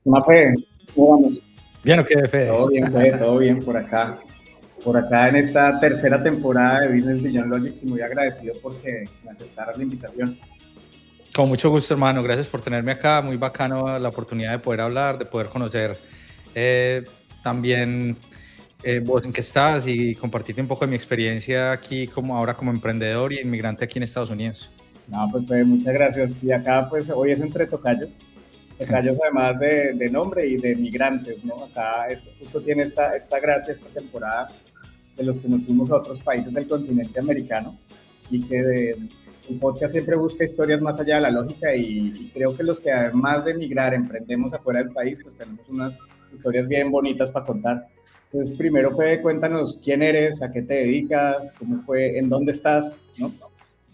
Mafe, ¿cómo vamos? ¿Bien o qué, Fede? Todo bien, Fede, todo bien por acá. Por acá en esta tercera temporada de Business Beyond Logics y muy agradecido porque me aceptaras la invitación. Con mucho gusto, hermano. Gracias por tenerme acá. Muy bacano la oportunidad de poder hablar, de poder conocer también vos en qué estás y compartirte un poco de mi experiencia aquí ahora como emprendedor y inmigrante aquí en Estados Unidos. No, pues Fede, muchas gracias. Y acá pues hoy es entre tocayos. Tocayos además de nombre y de migrantes, ¿no? Acá justo tiene esta gracia, esta temporada de los que nos fuimos a otros países del continente americano y que el podcast siempre busca historias más allá de la lógica y creo que los que además de emigrar emprendemos afuera del país, pues tenemos unas historias bien bonitas para contar. Entonces, primero fue, cuéntanos quién eres, a qué te dedicas, cómo fue, en dónde estás, ¿no?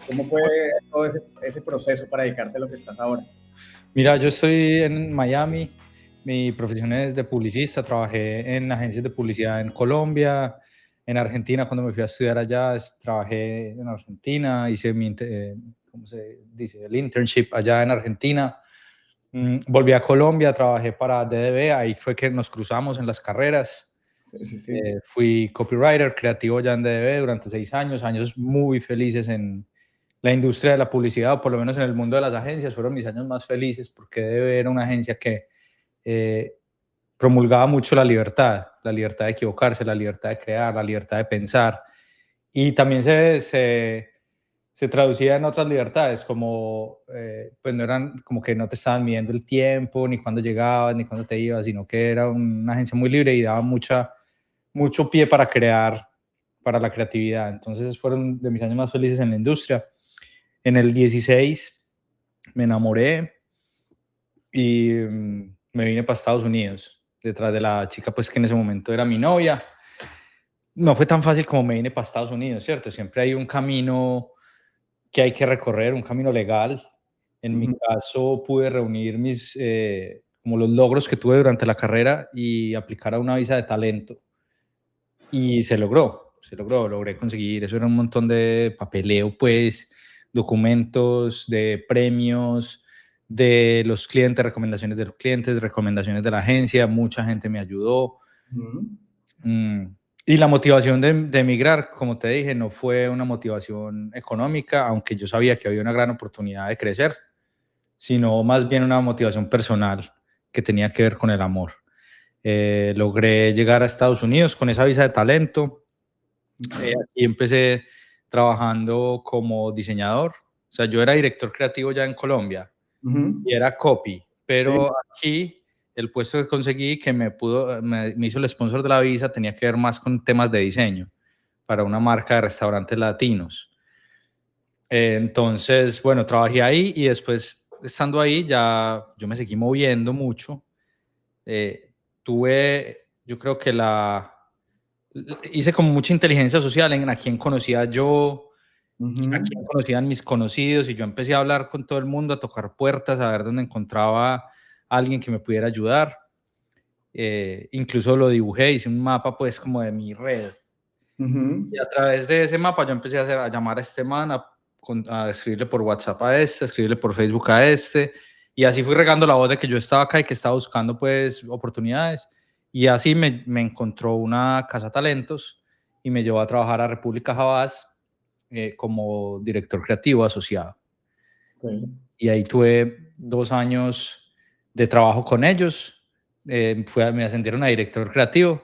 ¿Cómo fue todo ese proceso para dedicarte a lo que estás ahora? Mira, yo estoy en Miami. Mi profesión es de publicista. Trabajé en agencias de publicidad en Colombia, en Argentina. Cuando me fui a estudiar allá, trabajé en Argentina. Hice ¿cómo se dice? El internship allá en Argentina. Volví a Colombia, trabajé para DDB. Ahí fue que nos cruzamos en las carreras. Sí, sí, sí. Fui copywriter creativo ya en DDB durante 6 años. Años muy felices en la industria de la publicidad, o por lo menos en el mundo de las agencias. Fueron mis años más felices porque DDB era una agencia que promulgaba mucho la libertad de equivocarse, la libertad de crear, la libertad de pensar. Y también se traducía en otras libertades, como pues no eran como que no te estaban midiendo el tiempo, ni cuándo llegabas, ni cuándo te ibas, sino que era una agencia muy libre y daba mucho pie para crear, para la creatividad. Entonces fueron de mis años más felices en la industria. En el 16 me enamoré y me vine para Estados Unidos, detrás de la chica pues que en ese momento era mi novia. No fue tan fácil como me vine para Estados Unidos, ¿cierto? Siempre hay un camino que hay que recorrer, un camino legal. En mi caso pude reunir como los logros que tuve durante la carrera y aplicar a una visa de talento. Y logré conseguir. Eso era un montón de papeleo, pues, documentos, de premios, de los clientes, recomendaciones de los clientes, recomendaciones de la agencia. Mucha gente me ayudó. Y la motivación de emigrar, como te dije, no fue una motivación económica, aunque yo sabía que había una gran oportunidad de crecer, sino más bien una motivación personal que tenía que ver con el amor. Logré llegar a Estados Unidos con esa visa de talento. Aquí empecé trabajando como diseñador. O sea, yo era director creativo ya en Colombia y era copy, pero Sí. aquí el puesto que conseguí que me hizo el sponsor de la visa tenía que ver más con temas de diseño para una marca de restaurantes latinos. Entonces, bueno, trabajé ahí y después, estando ahí, ya yo me seguí moviendo mucho. Yo creo que hice como mucha inteligencia social en a quién conocía yo, a quién conocían mis conocidos, y yo empecé a hablar con todo el mundo, a tocar puertas, a ver dónde encontraba a alguien que me pudiera ayudar. Incluso lo dibujé, hice un mapa pues como de mi red. Y a través de ese mapa yo empecé a llamar a este man, a escribirle por WhatsApp a este, a escribirle por Facebook a este, y así fui regando la voz de que yo estaba acá y que estaba buscando pues oportunidades. Y así me encontró una casa talentos y me llevó a trabajar a República Jabás como director creativo asociado. Okay. Y ahí tuve 2 años de trabajo con ellos. Me ascendieron a director creativo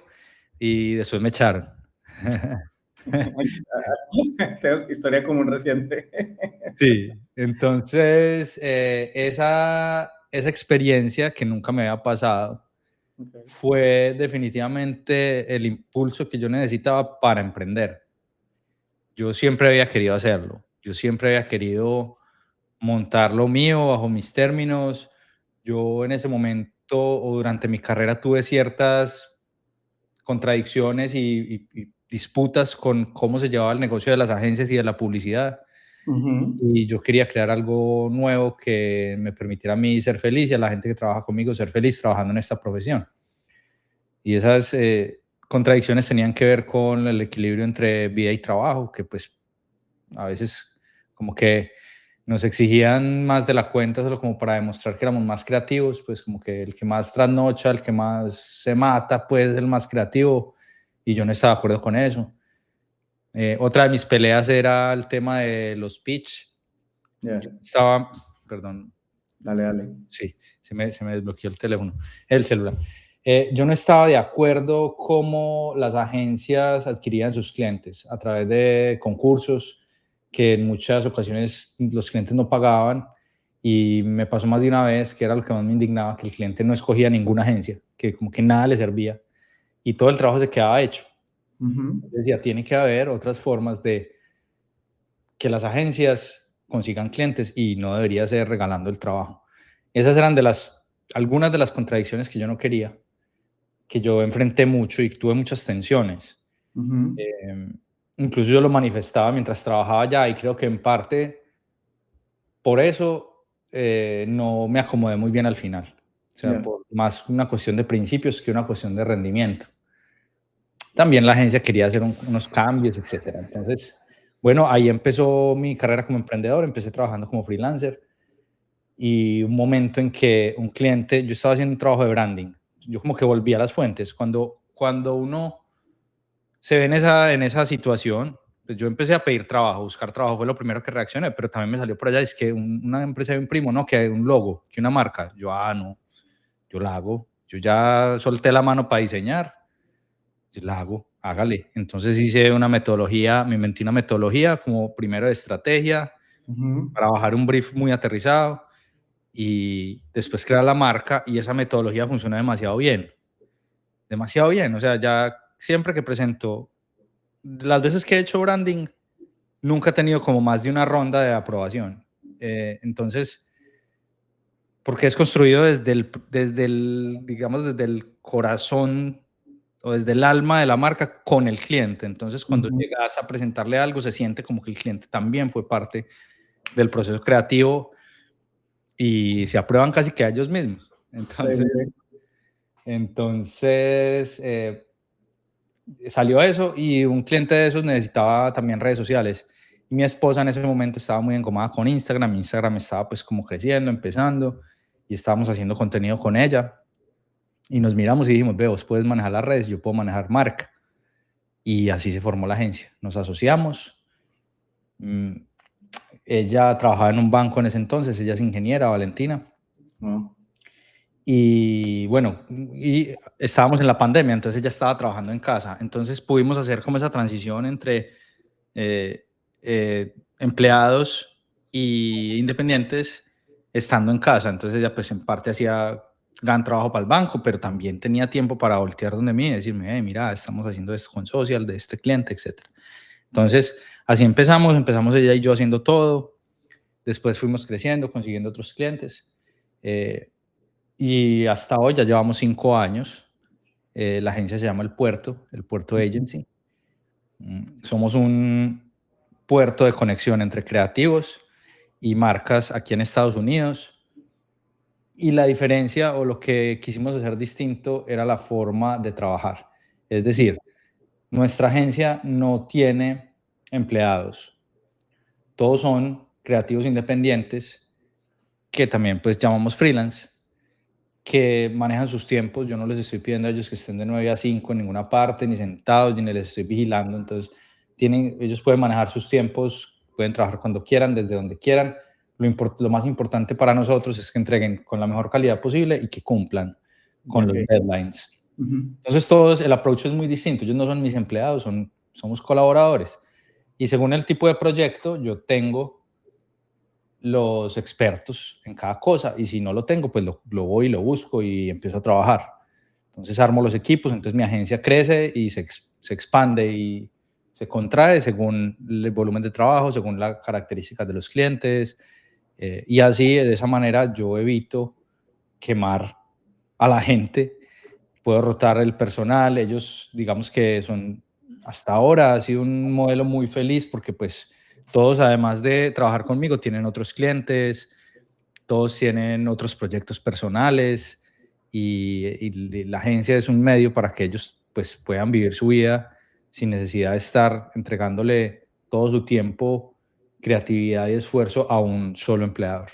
y después me echaron. Tenemos historia común reciente. Sí, entonces esa experiencia que nunca me había pasado Okay. fue definitivamente el impulso que yo necesitaba para emprender. Yo siempre había querido hacerlo, yo siempre había querido montar lo mío bajo mis términos. Yo en ese momento o durante mi carrera tuve ciertas contradicciones y disputas con cómo se llevaba el negocio de las agencias y de la publicidad. Y yo quería crear algo nuevo que me permitiera a mí ser feliz y a la gente que trabaja conmigo ser feliz trabajando en esta profesión. Y esas contradicciones tenían que ver con el equilibrio entre vida y trabajo, que pues a veces como que nos exigían más de la cuenta solo como para demostrar que éramos más creativos, pues como que el que más trasnocha, el que más se mata, pues es el más creativo, y yo no estaba de acuerdo con eso. Otra de mis peleas era el tema de los pitch. Ya, Yo estaba, perdón, dale, dale. sí, se me desbloqueó el teléfono, el celular. Yo no estaba de acuerdo cómo las agencias adquirían sus clientes a través de concursos que en muchas ocasiones los clientes no pagaban, y me pasó más de una vez que era lo que más me indignaba, que el cliente no escogía ninguna agencia, que como que nada le servía y todo el trabajo se quedaba hecho. Decía, tiene que haber otras formas de que las agencias consigan clientes y no debería ser regalando el trabajo. Esas eran algunas de las contradicciones que yo no quería, que yo enfrenté mucho y tuve muchas tensiones. Incluso yo lo manifestaba mientras trabajaba allá, y creo que en parte por eso no me acomodé muy bien al final. O sea, Ya. por más una cuestión de principios que una cuestión de rendimiento. También la agencia quería hacer unos cambios, etcétera. Entonces, bueno, ahí empezó mi carrera como emprendedor. Empecé trabajando como freelancer, y un momento en que un cliente, yo estaba haciendo un trabajo de branding, yo como que volví a las fuentes. Cuando uno se ve en esa situación, pues yo empecé a pedir trabajo, buscar trabajo, fue lo primero que reaccioné, pero también me salió por allá, es que una empresa de un primo, no, que hay un logo, que una marca. Yo, no, yo la hago. Yo ya solté la mano para diseñar, yo la hago, hágale. Entonces hice una metodología, me inventé una metodología como primero de estrategia, para bajar un brief muy aterrizado, y después crear la marca, y esa metodología funciona demasiado bien. Demasiado bien. O sea, ya siempre que presento, las veces que he hecho branding, nunca he tenido como más de una ronda de aprobación. Entonces, porque es construido digamos, desde el corazón o desde el alma de la marca con el cliente. Entonces, cuando llegas a presentarle algo, se siente como que el cliente también fue parte del proceso creativo, y se aprueban casi que a ellos mismos. Entonces salió eso, y un cliente de esos necesitaba también redes sociales. Y mi esposa en ese momento estaba muy engomada con Instagram. Instagram estaba pues como creciendo, empezando, y estábamos haciendo contenido con ella. Y nos miramos y dijimos, vos puedes manejar las redes, yo puedo manejar marca. Y así se formó la agencia. Nos asociamos. Ella trabajaba en un banco en ese entonces, ella es ingeniera, Valentina. Y bueno, y estábamos en la pandemia, entonces ella estaba trabajando en casa. Entonces pudimos hacer como esa transición entre empleados y independientes estando en casa. Entonces ella pues en parte hacía gran trabajo para el banco, pero también tenía tiempo para voltear donde mí y decirme, mira, estamos haciendo esto con social, de este cliente, etc. Entonces así empezamos ella y yo haciendo todo. Después fuimos creciendo, consiguiendo otros clientes. Y hasta hoy ya llevamos 5 años. La agencia se llama El Puerto Agency. Somos un puerto de conexión entre creativos y marcas aquí en Estados Unidos. Y la diferencia, o lo que quisimos hacer distinto, era la forma de trabajar. Es decir, nuestra agencia no tiene empleados. Todos son creativos independientes, que también pues llamamos freelance, que manejan sus tiempos. Yo no les estoy pidiendo a ellos que estén de 9 a 5 en ninguna parte, ni sentados, ni les estoy vigilando. Entonces, ellos pueden manejar sus tiempos, pueden trabajar cuando quieran, desde donde quieran. Lo más importante para nosotros es que entreguen con la mejor calidad posible y que cumplan con los deadlines. Entonces, el approach es muy distinto. Ellos no son mis empleados, somos colaboradores. Y según el tipo de proyecto, yo tengo los expertos en cada cosa, y si no lo tengo, pues lo voy y lo busco y empiezo a trabajar. Entonces armo los equipos, entonces mi agencia crece y se expande y se contrae según el volumen de trabajo, según las características de los clientes, y así, de esa manera, yo evito quemar a la gente, puedo rotar el personal. Ellos, digamos que hasta ahora ha sido un modelo muy feliz, porque pues todos, además de trabajar conmigo, tienen otros clientes, todos tienen otros proyectos personales, y la agencia es un medio para que ellos pues puedan vivir su vida sin necesidad de estar entregándole todo su tiempo creatividad y esfuerzo a un solo empleador.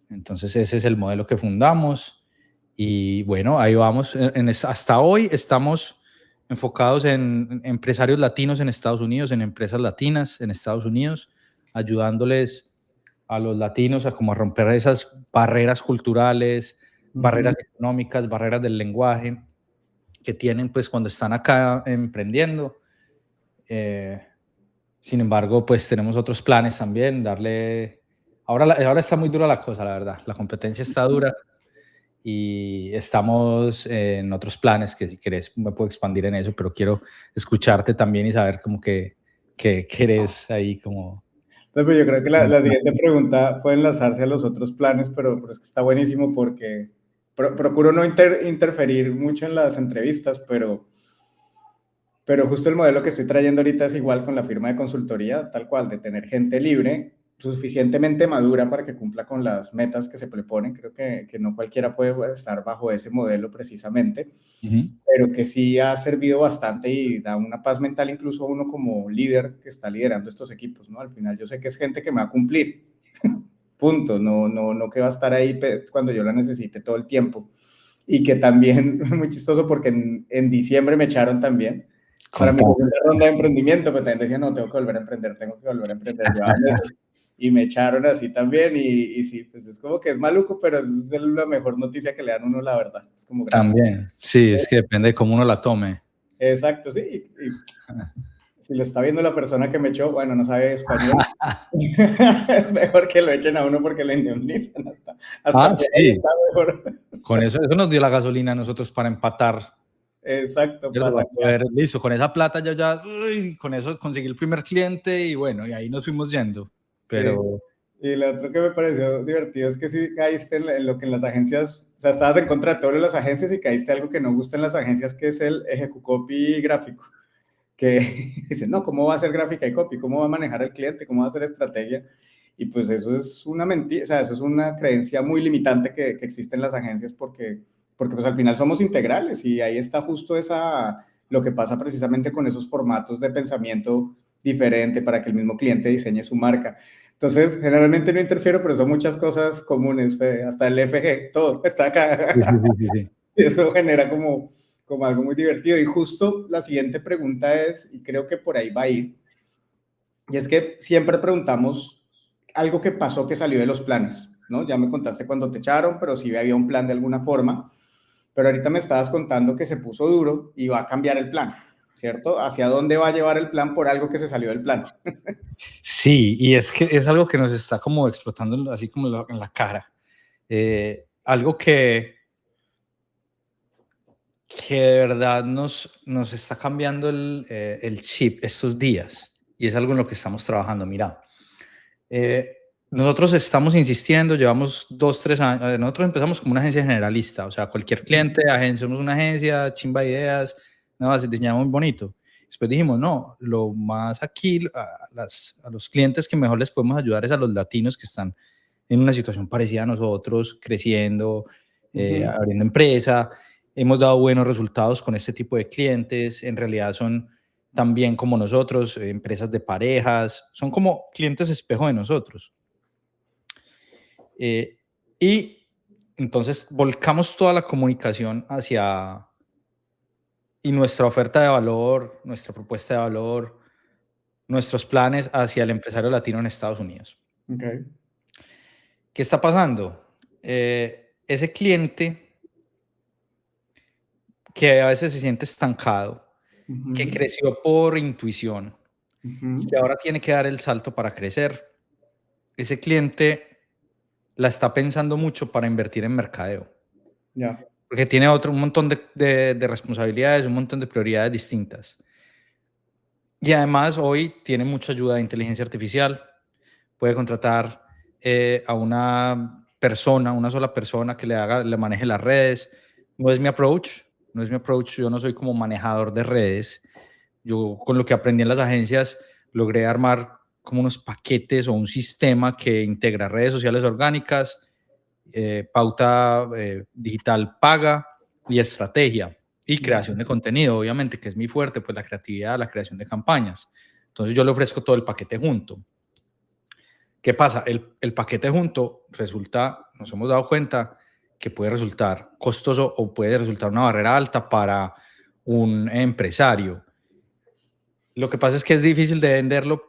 Entonces ese es el modelo que fundamos y bueno, ahí vamos. Hasta hoy estamos enfocados en empresarios latinos en Estados Unidos, en empresas latinas en Estados Unidos, ayudándoles a los latinos a como a romper esas barreras culturales, barreras económicas, barreras del lenguaje que tienen pues cuando están acá emprendiendo. Sin embargo, pues tenemos otros planes también, darle... Ahora está muy dura la cosa, la verdad. La competencia está dura y estamos en otros planes que si querés me puedo expandir en eso, pero quiero escucharte también y saber como que querés ahí como... Entonces, pues yo creo que la siguiente pregunta puede enlazarse a los otros planes, pero es que está buenísimo porque procuro no interferir mucho en las entrevistas, pero justo el modelo que estoy trayendo ahorita es igual con la firma de consultoría, tal cual, de tener gente libre, suficientemente madura para que cumpla con las metas que se proponen. Creo que no cualquiera puede estar bajo ese modelo precisamente, pero que sí ha servido bastante y da una paz mental incluso a uno como líder que está liderando estos equipos, ¿no? Al final yo sé que es gente que me va a cumplir, punto, no que va a estar ahí cuando yo la necesite todo el tiempo. Y que también, muy chistoso porque en diciembre me echaron también para mi segunda ronda de emprendimiento, pero también decía, no, tengo que volver a emprender, llevaba meses. Y me echaron así también, y sí, pues es como que es maluco, pero es la mejor noticia que le dan a uno, la verdad. Es como gracias. También, sí, es que depende de cómo uno la tome. Exacto, sí, y si lo está viendo la persona que me echó, bueno, no sabe español, es mejor que lo echen a uno porque lo indemnizan, hasta sí. está mejor. Con eso nos dio la gasolina a nosotros para empatar. Exacto, para poder, listo, con esa plata con eso conseguí el primer cliente y bueno, y ahí nos fuimos yendo. Pero... Sí. Y lo otro que me pareció divertido es que sí caíste en lo que en las agencias, o sea, estabas en contra de todas las agencias y caíste algo que no gusta en las agencias, que es el ejecocopy gráfico. Que dicen, no, ¿cómo va a ser gráfica y copy? ¿Cómo va a manejar el cliente? ¿Cómo va a hacer estrategia? Y pues eso es una mentira, o sea, eso es una creencia muy limitante que existe en las agencias porque pues al final somos integrales y ahí está justo lo que pasa precisamente con esos formatos de pensamiento diferente para que el mismo cliente diseñe su marca. Entonces, generalmente no interfiero, pero son muchas cosas comunes, hasta el FG, todo está acá. Sí. Eso genera como algo muy divertido. Y justo la siguiente pregunta es, y creo que por ahí va a ir, y es que siempre preguntamos algo que pasó que salió de los planes, ¿no? Ya me contaste cuando te echaron, pero sí había un plan de alguna forma, pero ahorita me estabas contando que se puso duro y va a cambiar el plan, ¿cierto? ¿Hacia dónde va a llevar el plan por algo que se salió del plan? Sí, y es que es algo que nos está como explotando así como en la cara. Algo que de verdad nos está cambiando el chip estos días y es algo en lo que estamos trabajando. Mira, nosotros estamos insistiendo, llevamos 2, 3 años, nosotros empezamos como una agencia generalista, o sea, cualquier cliente, agencia, somos una agencia, chimba ideas, nada más, diseñamos muy bonito. Después dijimos, no, lo más aquí, a los clientes que mejor les podemos ayudar es a los latinos que están en una situación parecida a nosotros, creciendo, abriendo empresa. Hemos dado buenos resultados con este tipo de clientes, en realidad son también como nosotros, empresas de parejas, son como clientes espejo de nosotros. Y entonces volcamos toda la comunicación y nuestra oferta de valor, nuestra propuesta de valor, nuestros planes hacia el empresario latino en Estados Unidos. Okay. ¿Qué está pasando? Ese cliente que a veces se siente estancado, que creció por intuición y que ahora tiene que dar el salto para crecer, ese cliente la está pensando mucho para invertir en mercadeo. Yeah. Porque tiene un montón de responsabilidades, un montón de prioridades distintas. Y además hoy tiene mucha ayuda de inteligencia artificial. Puede contratar a una sola persona que le maneje las redes. No es mi approach. Yo no soy como manejador de redes. Yo con lo que aprendí en las agencias logré armar como unos paquetes o un sistema que integra redes sociales orgánicas, pauta digital paga y estrategia y creación de contenido, obviamente, que es mi fuerte, pues la creatividad, la creación de campañas. Entonces yo le ofrezco todo el paquete junto. ¿Qué pasa? El paquete junto resulta, nos hemos dado cuenta que puede resultar costoso o puede resultar una barrera alta para un empresario. Lo que pasa es que es difícil de venderlo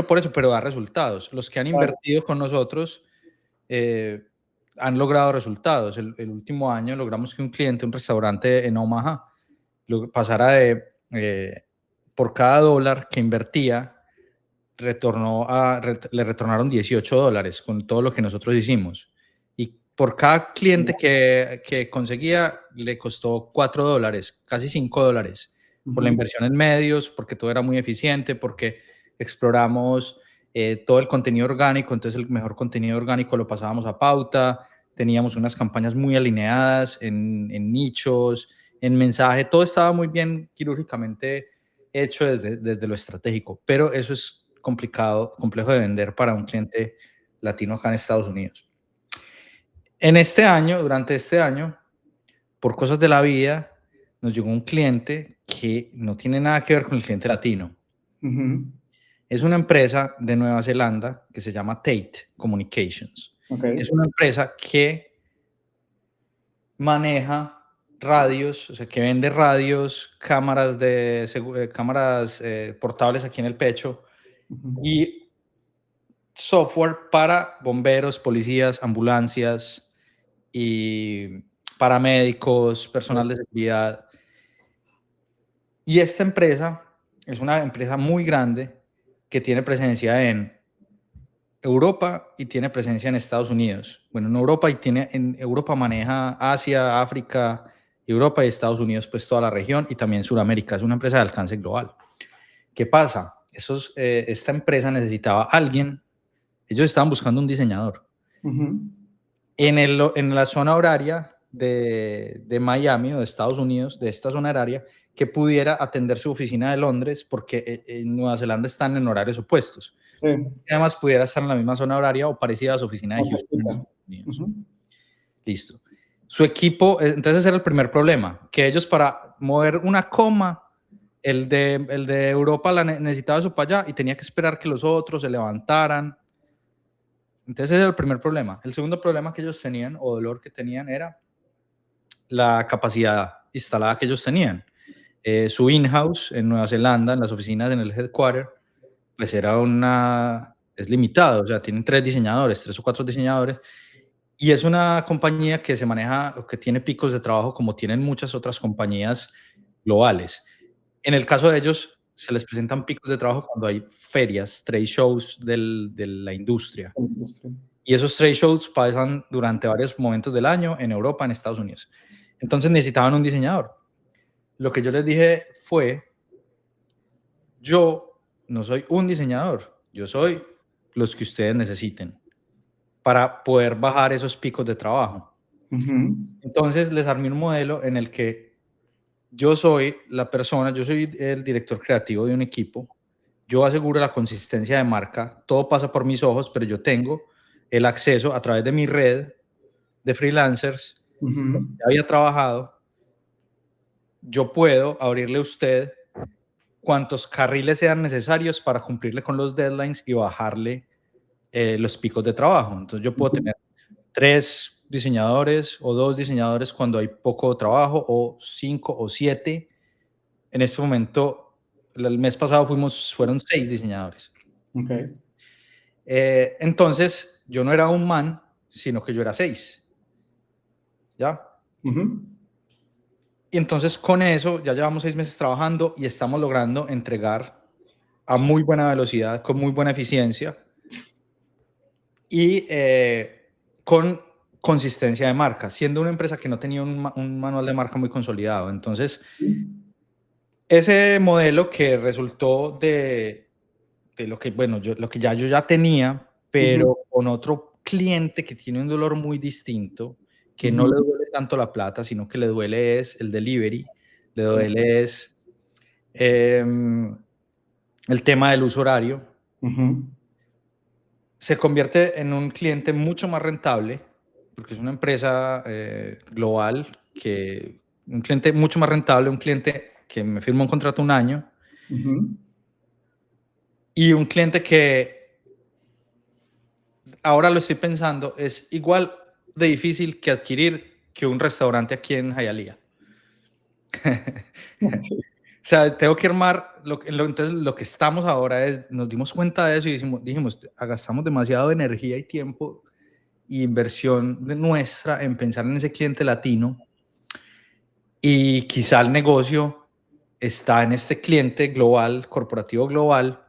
por eso, pero da resultados. Los que han invertido con nosotros han logrado resultados. El último año logramos que un cliente, un restaurante en Omaha, pasara por cada dólar que invertía, le retornaron $18 con todo lo que nosotros hicimos. Y por cada cliente que conseguía, le costó $4, casi $5, por la inversión en medios, porque todo era muy eficiente, porque exploramos todo el contenido orgánico, entonces el mejor contenido orgánico lo pasábamos a pauta, teníamos unas campañas muy alineadas en nichos, en mensaje, todo estaba muy bien quirúrgicamente hecho desde lo estratégico, pero eso es complejo de vender para un cliente latino acá en Estados Unidos. Durante este año, por cosas de la vida, nos llegó un cliente que no tiene nada que ver con el cliente latino. Es una empresa de Nueva Zelanda que se llama Tate Communications. Es una empresa que maneja radios, o sea, que vende radios, cámaras portables aquí en el pecho y software para bomberos, policías, ambulancias y paramédicos, personal de seguridad. Y esta empresa es una empresa muy grande que tiene presencia en Europa y tiene presencia en Estados Unidos. Bueno, en Europa maneja Asia, África, Europa y Estados Unidos, pues toda la región y también Sudamérica. Es una empresa de alcance global. ¿Qué pasa? Esta empresa necesitaba a alguien. Ellos estaban buscando un diseñador. En la zona horaria de Miami o de Estados Unidos, de esta zona horaria, que pudiera atender su oficina de Londres, porque en Nueva Zelanda están en horarios opuestos. Sí. Y además pudiera estar en la misma zona horaria o parecida a su oficina de Houston en Estados Unidos. Listo. Su equipo, entonces era el primer problema, que ellos para mover una coma, el de Europa necesitaba eso para allá y tenía que esperar que los otros se levantaran. Entonces ese era el primer problema. El segundo problema que ellos tenían, o dolor que tenían, era la capacidad instalada que ellos tenían. Su in-house en Nueva Zelanda, en las oficinas, en el headquarter, pues es limitado, o sea, tienen 3 o 4 diseñadores, y es una compañía que se maneja, o que tiene picos de trabajo como tienen muchas otras compañías globales. En el caso de ellos, se les presentan picos de trabajo cuando hay ferias, trade shows de la industria. Y esos trade shows pasan durante varios momentos del año en Europa, en Estados Unidos. Entonces necesitaban un diseñador. Lo que yo les dije fue, yo no soy un diseñador, yo soy los que ustedes necesiten para poder bajar esos picos de trabajo. Entonces les armé un modelo en el que yo soy el director creativo de un equipo, yo aseguro la consistencia de marca, todo pasa por mis ojos, pero yo tengo el acceso a través de mi red de freelancers, que había trabajado, yo puedo abrirle a usted cuantos carriles sean necesarios para cumplirle con los deadlines y bajarle los picos de trabajo. Entonces yo puedo tener 3 diseñadores o 2 diseñadores cuando hay poco trabajo, o 5 o 7. En este momento, el mes pasado fueron 6 diseñadores. Entonces yo no era un man, sino que yo era 6. ¿Ya? Y entonces con eso ya llevamos 6 meses trabajando y estamos logrando entregar a muy buena velocidad, con muy buena eficiencia y con consistencia de marca, siendo una empresa que no tenía un manual de marca muy consolidado. Entonces, ese modelo que resultó de lo que, bueno, lo que yo ya tenía, pero con otro cliente que tiene un dolor muy distinto, que no le duele tanto la plata, sino que le duele es el delivery, le duele es el tema del uso horario. Se convierte en un cliente mucho más rentable, porque es una empresa global, un cliente mucho más rentable, un cliente que me firma un contrato un año, y un cliente que ahora lo estoy pensando, es igual de difícil que adquirir que un restaurante aquí en Hialeah. Sí. O sea, tengo que armar, entonces lo que estamos ahora es, nos dimos cuenta de eso y dijimos, gastamos demasiado energía y tiempo y inversión nuestra en pensar en ese cliente latino, y quizá el negocio está en este cliente global, corporativo global,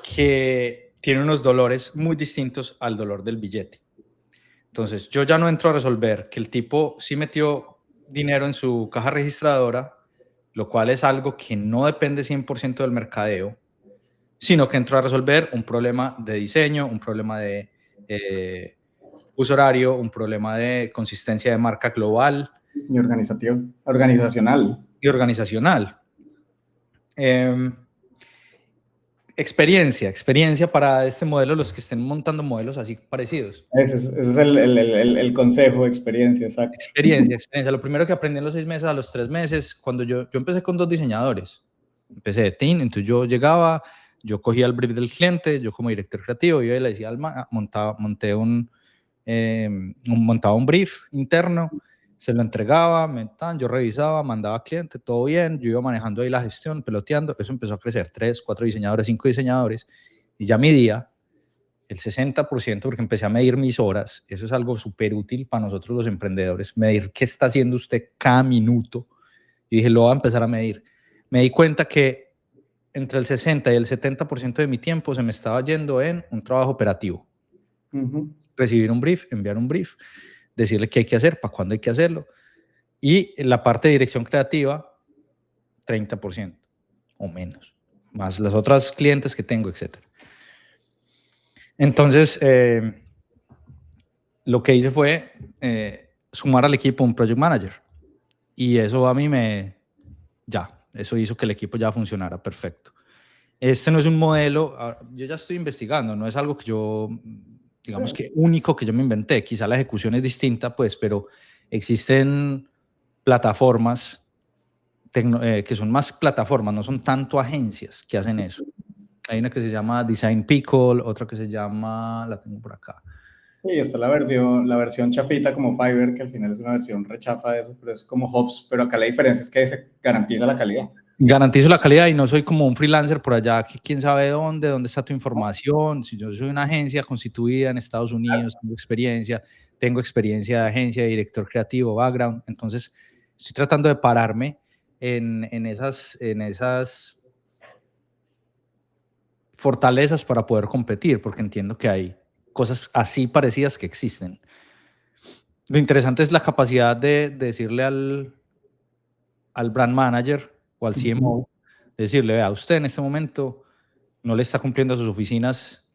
que tiene unos dolores muy distintos al dolor del billete. Entonces, yo ya no entro a resolver que el tipo sí metió dinero en su caja registradora, lo cual es algo que no depende 100% del mercadeo, sino que entro a resolver un problema de diseño, un problema de uso horario, un problema de consistencia de marca global Y organizacional. y organizacional. Experiencia para este modelo, los que estén montando modelos así parecidos. Ese es el consejo, experiencia, exacto. Experiencia. Lo primero que aprendí en los 6 meses, a los 3 meses, cuando yo empecé con 2 diseñadores. Empecé de team, entonces yo llegaba, yo cogía el brief del cliente, yo como director creativo, yo le decía montaba un brief interno, se lo entregaba, yo revisaba, mandaba al cliente, todo bien, yo iba manejando ahí la gestión, peloteando, eso empezó a crecer, 3, 4 diseñadores, 5 diseñadores, y ya midía el 60%, porque empecé a medir mis horas. Eso es algo súper útil para nosotros los emprendedores, medir qué está haciendo usted cada minuto. Y dije, lo voy a empezar a medir. Me di cuenta que entre el 60 y el 70% de mi tiempo se me estaba yendo en un trabajo operativo. Recibir un brief, enviar un brief, decirle qué hay que hacer, para cuándo hay que hacerlo. Y en la parte de dirección creativa, 30% o menos, más las otras clientes que tengo, etcétera. Entonces, lo que hice fue sumar al equipo un project manager. Y eso a mí eso hizo que el equipo ya funcionara perfecto. Este no es un modelo, yo ya estoy investigando, no es algo que yo, digamos que único que yo me inventé. Quizá la ejecución es distinta, pues, pero existen plataformas que son más plataformas, no son tanto agencias que hacen eso. Hay una que se llama Design Pickle, otra que se llama, la tengo por acá. Sí, está la versión chafita como Fiverr, que al final es una versión rechafa de eso, pero es como Hops, pero acá la diferencia es que se garantiza la calidad. Garantizo la calidad y no soy como un freelancer por allá que quién sabe dónde está tu información. Si yo soy una agencia constituida en Estados Unidos, tengo experiencia de agencia, de director creativo, background, entonces estoy tratando de pararme en esas fortalezas para poder competir, porque entiendo que hay cosas así parecidas que existen. Lo interesante es la capacidad de decirle al brand manager o al CMO, decirle, vea, usted en este momento no le está cumpliendo a sus oficinas,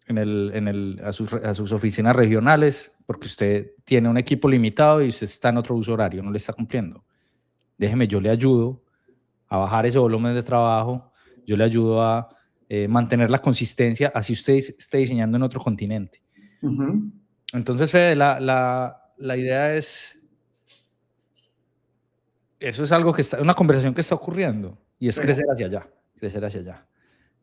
a sus oficinas regionales, porque usted tiene un equipo limitado y usted está en otro uso horario, no le está cumpliendo. Déjeme, yo le ayudo a bajar ese volumen de trabajo, yo le ayudo a mantener la consistencia, así usted esté diseñando en otro continente. Entonces, Fede, la idea es, eso es algo una conversación que está ocurriendo, y es crecer hacia allá.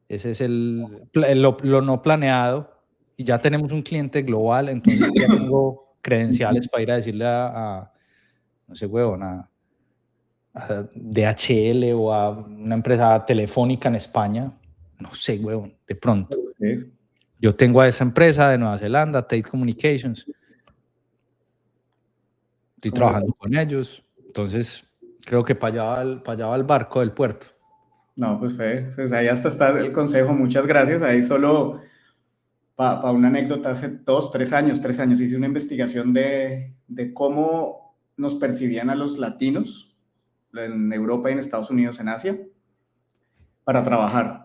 Ese es lo no planeado, y ya tenemos un cliente global, entonces ya tengo credenciales para ir a decirle no sé, huevón, a DHL o a una empresa telefónica en España, no sé, huevón, de pronto. Sí. Yo tengo a esa empresa de Nueva Zelanda, Tate Communications, estoy trabajando con ellos, entonces creo que para allá va el barco del puerto. No, pues ahí hasta está el consejo, muchas gracias. Ahí solo para una anécdota, hace 3 años hice una investigación de cómo nos percibían a los latinos en Europa y en Estados Unidos, en Asia, para trabajar.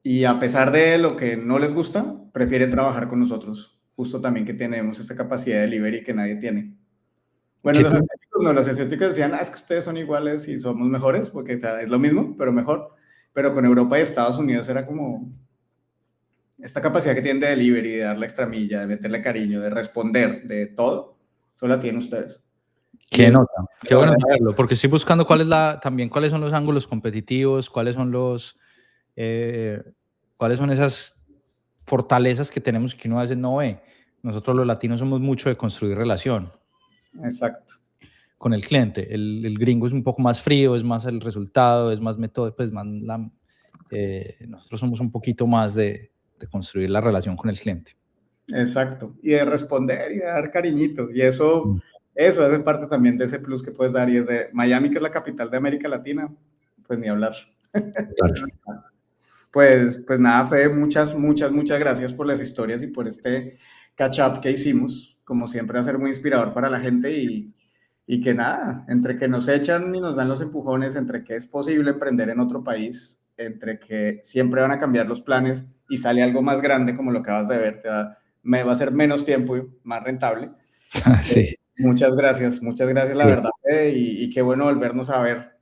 Y a pesar de lo que no les gusta, prefieren trabajar con nosotros, justo también que tenemos esa capacidad de delivery que nadie tiene. Bueno, los asiáticos decían, es que ustedes son iguales y somos mejores, porque es lo mismo, pero mejor. Pero con Europa y Estados Unidos era como esta capacidad que tienen de delivery, de dar la extramilla, de meterle cariño, de responder, de todo, solo la tienen ustedes. Qué nota, qué bueno saberlo, porque estoy buscando cuáles son los ángulos competitivos, cuáles son esas fortalezas que tenemos que uno a veces no ve. Nosotros los latinos somos mucho de construir relación. Exacto. Con el cliente. El gringo es un poco más frío, es más el resultado, es más método, pues más nosotros somos un poquito más de construir la relación con el cliente. Exacto. Y de responder y de dar cariñito. Y eso hace parte también de ese plus que puedes dar. Y desde Miami, que es la capital de América Latina, pues ni hablar. Pues nada, Fede, muchas gracias por las historias y por este catch up que hicimos. Como siempre, va a ser muy inspirador para la gente y que nada, entre que nos echan y nos dan los empujones, entre que es posible emprender en otro país, entre que siempre van a cambiar los planes y sale algo más grande como lo acabas de ver, me va a ser menos tiempo y más rentable. Sí. Muchas gracias, la verdad, Fede, y qué bueno volvernos a ver.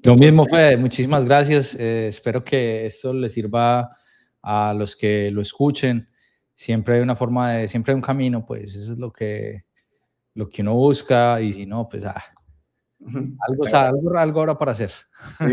Lo mismo, Fede, muchísimas gracias. Espero que esto les sirva a los que lo escuchen. Siempre hay una forma de, siempre hay un camino, pues eso es lo que uno busca, y si no, pues algo habrá para hacer. Sí,